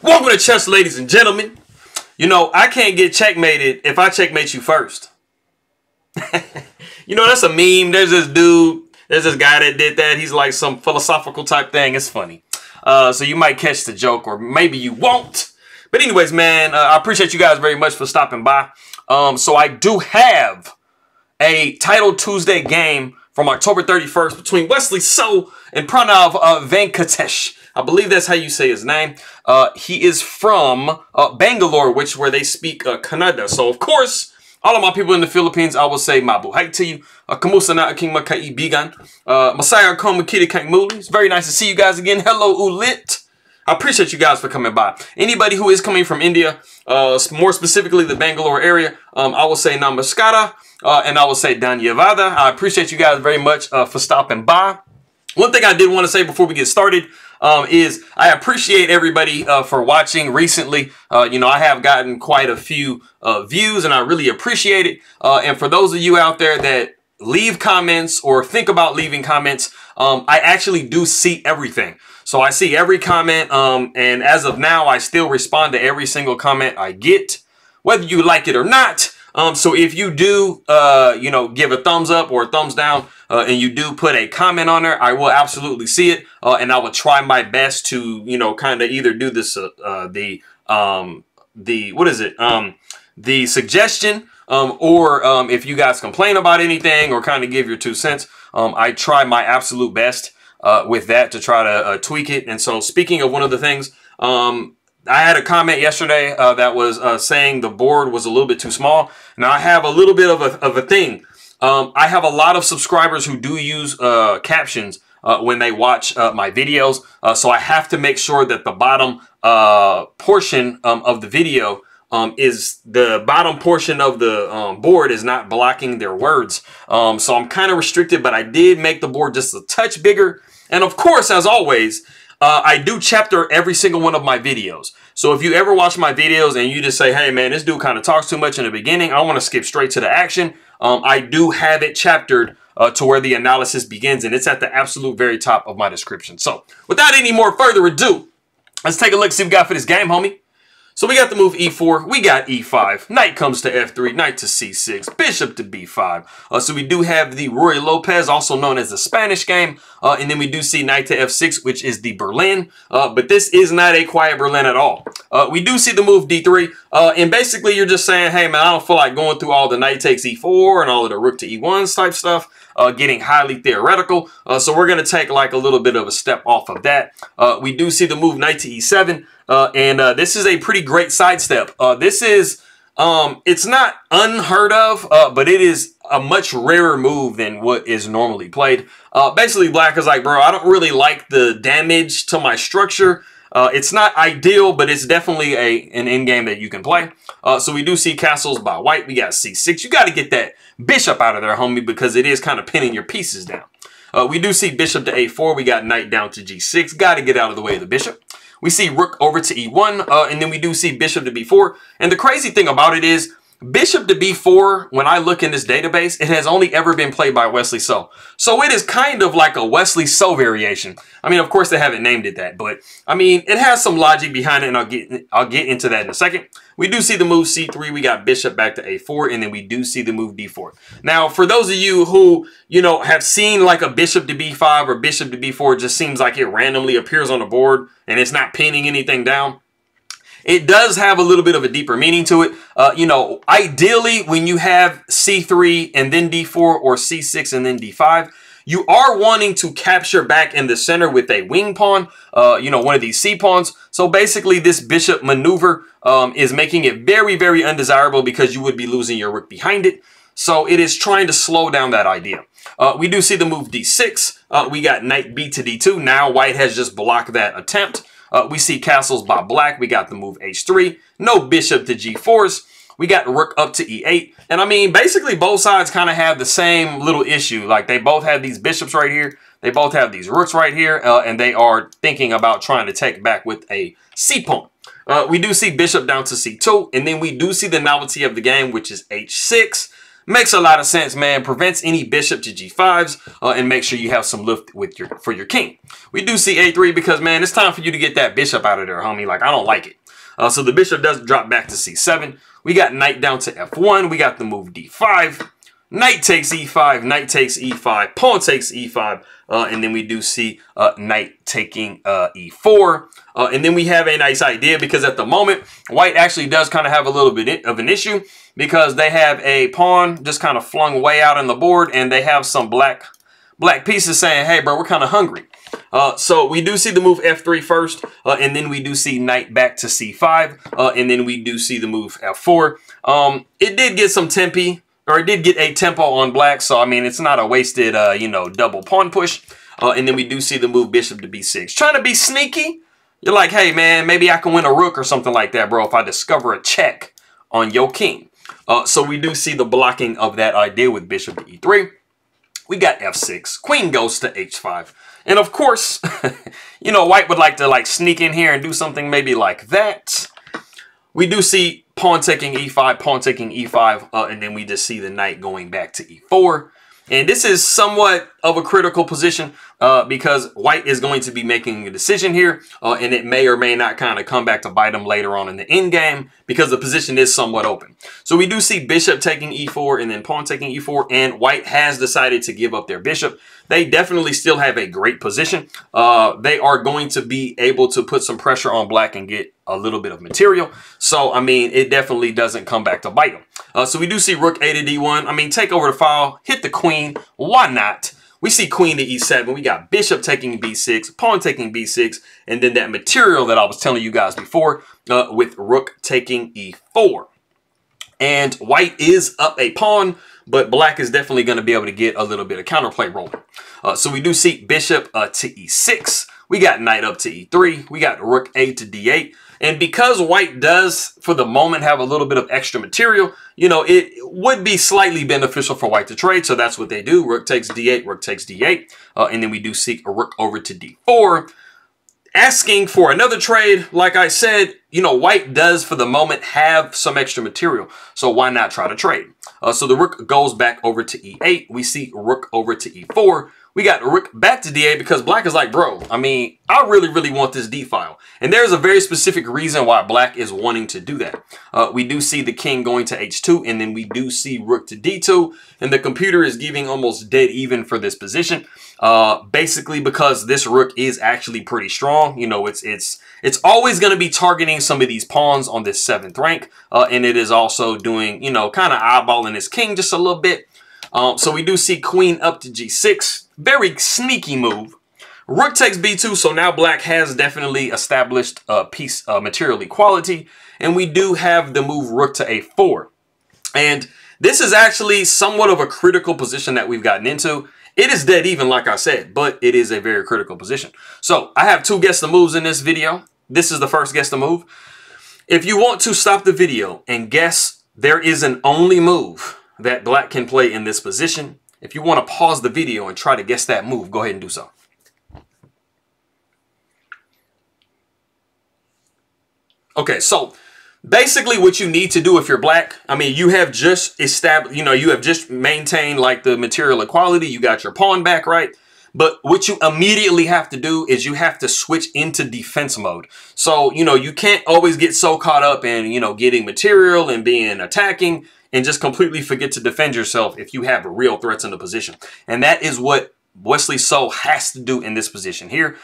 Welcome to chess, ladies and gentlemen. You know, I can't get checkmated if I checkmate you first. You know, that's a meme. There's this dude, there's this guy that did that. He's like some philosophical type thing. It's funny. So you might catch the joke, or maybe you won't. But anyways, man, I appreciate you guys very much for stopping by. So I do have a Title Tuesday game from October 31st between Wesley and Pranav Venkatesh. I believe that's how you say his name. He is from Bangalore, where they speak Kannada. So, of course, all of my people in the Philippines, I will say mabuhay to you. Kamusta na aking magkaibigan. Masaya akong makikinig muli. It's very nice to see you guys again. Hello, ulit. I appreciate you guys for coming by. Anybody who is coming from India, more specifically the Bangalore area, I will say namaskara, and I will say dhanyavada. I appreciate you guys very much for stopping by. One thing I did want to say before we get started is I appreciate everybody for watching recently. You know, I have gotten quite a few views, and I really appreciate it. And for those of you out there that leave comments or think about leaving comments, I actually do see everything. So I see every comment, and as of now, I still respond to every single comment I get, whether you like it or not. So if you do, you know, give a thumbs up or a thumbs down, and you do put a comment on there, I will absolutely see it, and I will try my best to, you know, kind of either do this, the suggestion, or if you guys complain about anything or kind of give your 2 cents, I try my absolute best with that to try to tweak it. And so, speaking of one of the things, I had a comment yesterday that was saying the board was a little bit too small. Now, I have a little bit of a thing. I have a lot of subscribers who do use captions when they watch my videos. So I have to make sure that the bottom portion of the video is the bottom portion of the board is not blocking their words. So I'm kind of restricted, but I did make the board just a touch bigger. And of course, as always, I do chapter every single one of my videos. So if you ever watch my videos and you just say, hey, man, this dude kind of talks too much in the beginning, I want to skip straight to the action. I do have it chaptered to where the analysis begins, and it's at the absolute very top of my description. So without any more further ado, let's take a look, see what we got for this game, homie. So we got the move e4, we got e5, knight comes to f3, knight to c6, bishop to b5. So we do have the Roy Lopez, also known as the Spanish game, and then we do see knight to f6, which is the Berlin, but this is not a quiet Berlin at all. We do see the move d3, and basically you're just saying, hey man, I don't feel like going through all the knight takes e4 and all of the rook to e1 type stuff. Getting highly theoretical. So we're going to take like a little bit of a step off of that. We do see the move knight to e7. And this is a pretty great sidestep. This is, it's not unheard of, but it is a much rarer move than what is normally played. Basically, black is like, bro, I don't really like the damage to my structure. It's not ideal, but it's definitely an endgame that you can play. So we do see castles by white. We got c6. You got to get that bishop out of there, homie, because it is kind of pinning your pieces down. We do see bishop to a4. We got knight down to g6. Got to get out of the way of the bishop. We see rook over to e1, and then we do see bishop to b4. And the crazy thing about it is, bishop to b4, when I look in this database, it has only ever been played by Wesley So. So it is kind of like a Wesley So variation. I mean, of course, they haven't named it that, but I mean, it has some logic behind it, and I'll get into that in a second. We do see the move c3. We got bishop back to a4, and then we do see the move d4. Now, for those of you who, you know, have seen like a bishop to b5 or bishop to b4, it just seems like it randomly appears on the board, and it's not pinning anything down. It does have a little bit of a deeper meaning to it. You know, ideally, when you have c3 and then d4 or c6 and then d5, you are wanting to capture back in the center with a wing pawn, you know, one of these c pawns. So basically, this bishop maneuver is making it very, very undesirable because you would be losing your rook behind it. So it is trying to slow down that idea. We do see the move d6. We got knight b to d2. Now white has just blocked that attempt. We see castles by black. We got the move h3. No bishop to g4s. We got rook up to e8. And I mean, basically both sides kind of have the same little issue. Like they both have these bishops right here. They both have these rooks right here. And they are thinking about trying to take back with a c pawn. We do see bishop down to c2. And then we do see the novelty of the game, which is h6. Makes a lot of sense, man. Prevents any bishop to g5s and make sure you have some lift with for your king. We do see a3 because, man, it's time for you to get that bishop out of there, homie. Like, I don't like it. So the bishop does drop back to c7. We got knight down to f1. We got the move d5. Knight takes e5. Knight takes e5. Pawn takes e5. And then we do see knight taking e4. And then we have a nice idea because at the moment, white actually does kind of have a little bit of an issue because they have a pawn just kind of flung way out on the board, and they have some black pieces saying, hey, bro, we're kind of hungry. So we do see the move f3 first, and then we do see knight back to c5, and then we do see the move f4. It did get some tempi, or it did get a tempo on black, so I mean, it's not a wasted, you know, double pawn push. And then we do see the move bishop to b6. Trying to be sneaky. You're like, hey, man, maybe I can win a rook or something like that, bro, if I discover a check on your king. So we do see the blocking of that idea with bishop to e3. We got f6. Queen goes to h5. And of course, you know, white would like to like sneak in here and do something maybe like that. We do see pawn taking e5, pawn taking e5, and then we just see the knight going back to e4. And this is somewhat of a critical position because white is going to be making a decision here, and it may or may not kind of come back to bite him later on in the end game because the position is somewhat open. So we do see bishop taking e4 and then pawn taking e4, and white has decided to give up their bishop. They definitely still have a great position. They are going to be able to put some pressure on black and get a little bit of material. So, I mean, it definitely doesn't come back to bite them. So we do see rook a to d1. I mean, take over the file, hit the queen. Why not? We see queen to e7. We got bishop taking b6, pawn taking b6, and then that material that I was telling you guys before with rook taking e4. And white is up a pawn, but black is definitely going to be able to get a little bit of counterplay rolling. So we do see bishop to e6. We got knight up to e3. We got rook a to d8. And because white does, for the moment, have a little bit of extra material, you know, it would be slightly beneficial for white to trade. So that's what they do. Rook takes d8, rook takes d8. And then we do seek a rook over to d4. Asking for another trade, like I said, you know, white does, for the moment, have some extra material. So why not try to trade? So the rook goes back over to e8. We see rook over to e4. We got rook back to d8 because black is like, bro, I mean, I really, really want this d file. And there's a very specific reason why black is wanting to do that. We do see the king going to h2, and then we do see rook to d2. And the computer is giving almost dead even for this position. Basically because this rook is actually pretty strong. You know, it's always going to be targeting some of these pawns on this 7th rank. And it is also doing, you know, kind of eyeballing this king just a little bit. So we do see queen up to g6. Very sneaky move. Rook takes b2, so now black has definitely established a piece of material equality. And we do have the move rook to a4. And this is actually somewhat of a critical position that we've gotten into. It is dead even, like I said, but it is a very critical position. So I have 2 guess the moves in this video. This is the first guess the move. If you want to stop the video and guess there is an only move that black can play in this position, if you want to pause the video and try to guess that move, go ahead and do so. Okay, so basically what you need to do if you're black, I mean, you have just established, you know, you have just maintained like the material equality. You got your pawn back, right? But what you immediately have to do is you have to switch into defense mode. So, you know, you can't always get so caught up in, you know, getting material and being attacking and just completely forget to defend yourself if you have real threats in the position. And that is what Wesley So has to do in this position here.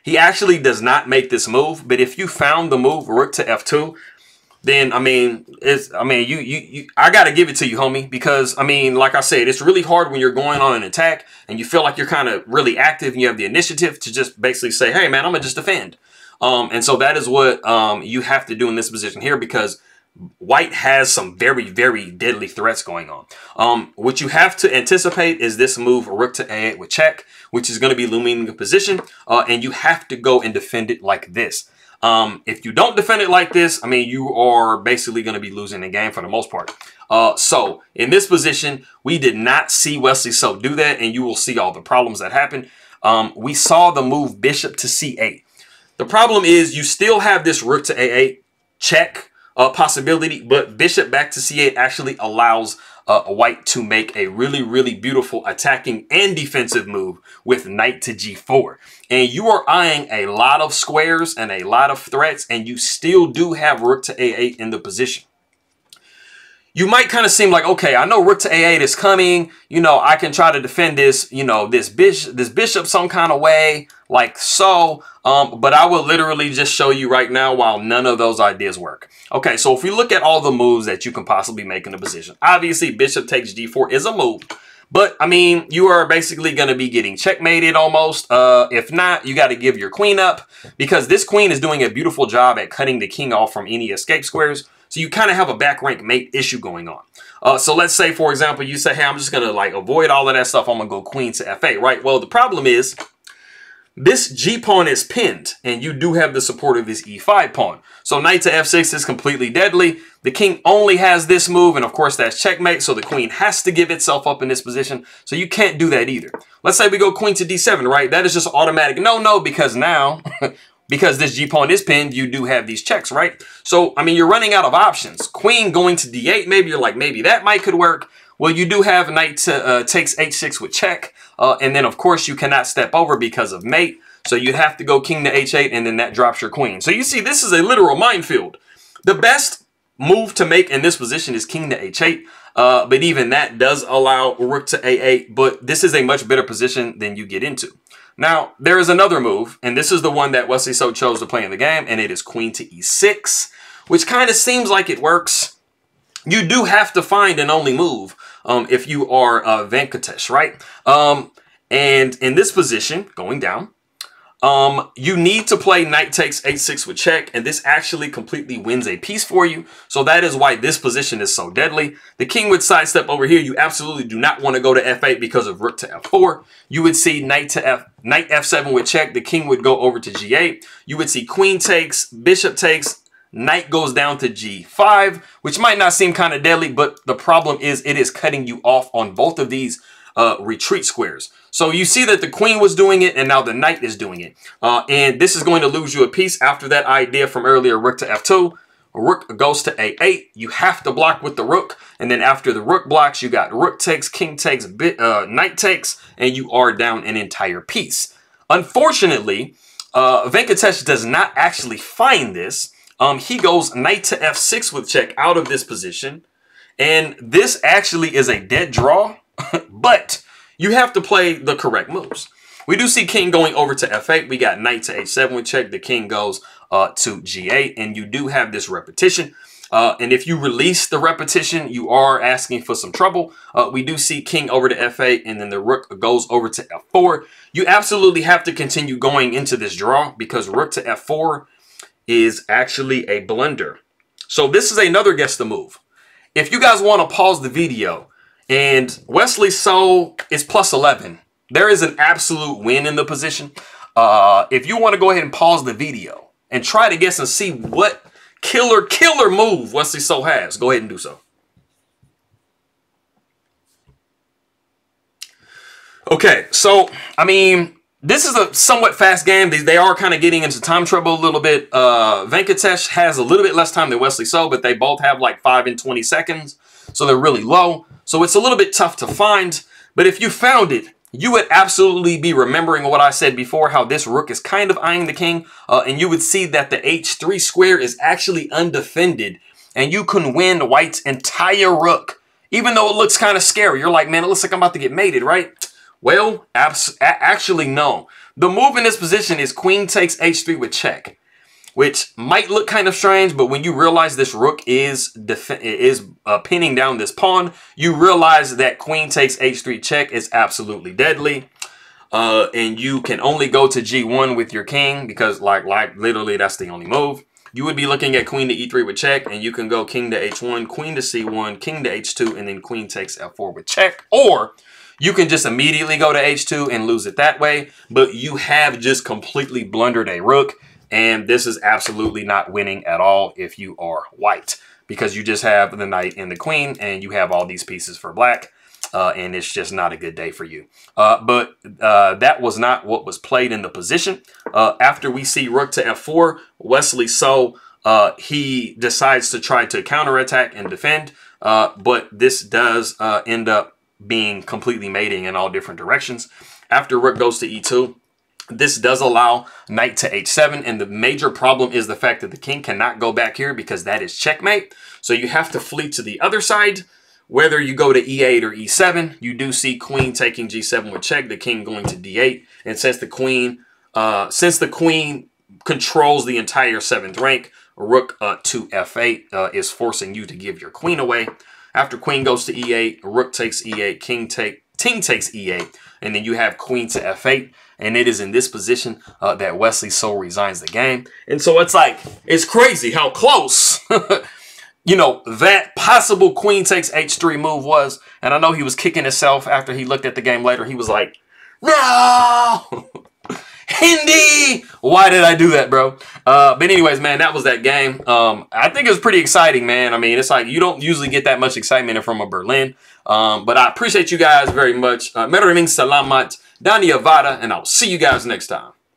He actually does not make this move, but if you found the move rook to f2, then I mean, I gotta give it to you, homie, because I mean, like I said, it's really hard when you're going on an attack and you feel like you're kind of really active and you have the initiative to just basically say, hey man, I'm gonna just defend. And so that is what you have to do in this position here, because white has some very, very deadly threats going on. What you have to anticipate is this move rook to a8 with check, which is going to be looming in position, and you have to go and defend it like this. If you don't defend it like this, I mean, you are basically going to be losing the game for the most part. So in this position, we did not see Wesley So do that, and you will see all the problems that happened. We saw the move bishop to c8. The problem is you still have this rook to a8 check possibility, but bishop back to c8 actually allows white to make a really, really beautiful attacking and defensive move with knight to g4. And you are eyeing a lot of squares and a lot of threats, and you still do have rook to a8 in the position. You might kind of seem like, okay, I know rook to a8 is coming. You know, I can try to defend this, you know, this bishop some kind of way, like so. But I will literally just show you right now while none of those ideas work. Okay, so if we look at all the moves that you can possibly make in a position, obviously bishop takes g4 is a move. But, I mean, you are basically going to be getting checkmated almost. If not, you got to give your queen up, because this queen is doing a beautiful job at cutting the king off from any escape squares. So you kind of have a back rank mate issue going on. So let's say, for example, you say, hey, I'm just going to like avoid all of that stuff. I'm going to go queen to f8, right? Well, the problem is this g pawn is pinned, and you do have the support of this e5 pawn. So knight to f6 is completely deadly. The king only has this move, and of course that's checkmate. So the queen has to give itself up in this position. So you can't do that either. Let's say we go queen to d7, right? That is just automatic no, because now because this g-pawn is pinned, you do have these checks, right? So, I mean, you're running out of options. Queen going to d8, maybe you're like, maybe that might could work. Well, you do have knight to, takes h6 with check. And then, of course, you cannot step over because of mate. So you'd have to go king to h8, and then that drops your queen. So you see, this is a literal minefield. The best move to make in this position is king to h8. But even that does allow rook to a8. But this is a much better position than you get into. Now, there is another move, and this is the one that Wesley So chose to play in the game, and it is queen to e6, which kind of seems like it works. You do have to find an only move if you are Venkatesh, right? And in this position, going down, you need to play knight takes h6 with check, and this actually completely wins a piece for you. So that is why this position is so deadly. The king would sidestep over here. You absolutely do not want to go to f8 because of rook to f4. You would see knight f7 with check. The king would go over to g8. You would see queen takes, bishop takes, knight goes down to g5, which might not seem kind of deadly, but the problem is it is cutting you off on both of these retreat squares. So you see that the queen was doing it, and now the knight is doing it. And this is going to lose you a piece after that idea from earlier, rook to f2. Rook goes to a8. You have to block with the rook. And then after the rook blocks, you got rook takes, king takes, knight takes, and you are down an entire piece. Unfortunately, Venkatesh does not actually find this. He goes knight to f6 with check out of this position. And this actually is a dead draw, but you have to play the correct moves. We do see king going over to f8. We got knight to h7 with check. The king goes to g8, and you do have this repetition. And if you release the repetition, you are asking for some trouble. We do see king over to f8, and then the rook goes over to f4. You absolutely have to continue going into this draw because rook to f4 is actually a blunder. So this is another guess the move. If you guys want to pause the video, and Wesley So is plus 11. There is an absolute win in the position. If you want to go ahead and pause the video and try to guess and see what killer move Wesley So has, go ahead and do so. Okay, so, I mean, this is a somewhat fast game. They are kind of getting into time trouble a little bit. Venkatesh has a little bit less time than Wesley So, but they both have like 5 and 20 seconds. So they're really low. So it's a little bit tough to find. But if you found it, you would absolutely be remembering what I said before, how this rook is kind of eyeing the king. And you would see that the h3 square is actually undefended. And you can win white's entire rook. Even though it looks kind of scary. You're like, man, it looks like I'm about to get mated, right? Well, actually, no. The move in this position is queen takes h3 with check, which might look kind of strange, but when you realize this rook is pinning down this pawn, you realize that queen takes h3 check is absolutely deadly. And you can only go to g1 with your king because, like literally, that's the only move. You would be looking at queen to e3 with check, and you can go king to h1, queen to c1, king to h2, and then queen takes f4 with check. Or you can just immediately go to h2 and lose it that way, but you have just completely blundered a rook. And this is absolutely not winning at all if you are white, because you just have the knight and the queen, and you have all these pieces for black, and it's just not a good day for you. But that was not what was played in the position. After we see rook to f4, Wesley So he decides to try to counterattack and defend. but this does end up being completely mating in all different directions. After rook goes to e2, this does allow knight to h7, and the major problem is the fact that the king cannot go back here because that is checkmate. So you have to flee to the other side. Whether you go to e8 or e7, you do see queen taking g7 with check, the king going to d8. And since the queen controls the entire 7th rank, rook to f8 is forcing you to give your queen away. After queen goes to e8, rook takes e8, king takes e8, and then you have queen to f8. And it is in this position that Wesley so resigns the game. And so it's like, it's crazy how close you know, that possible queen takes h3 move was. And I know he was kicking himself after he looked at the game later. He was like, no, Hindi, why did I do that, bro? But anyways, man, that was that game. I think it was pretty exciting, man. I mean, it's like you don't usually get that much excitement from a Berlin. But I appreciate you guys very much. Maraming salamat, Dani Avada, and I'll see you guys next time.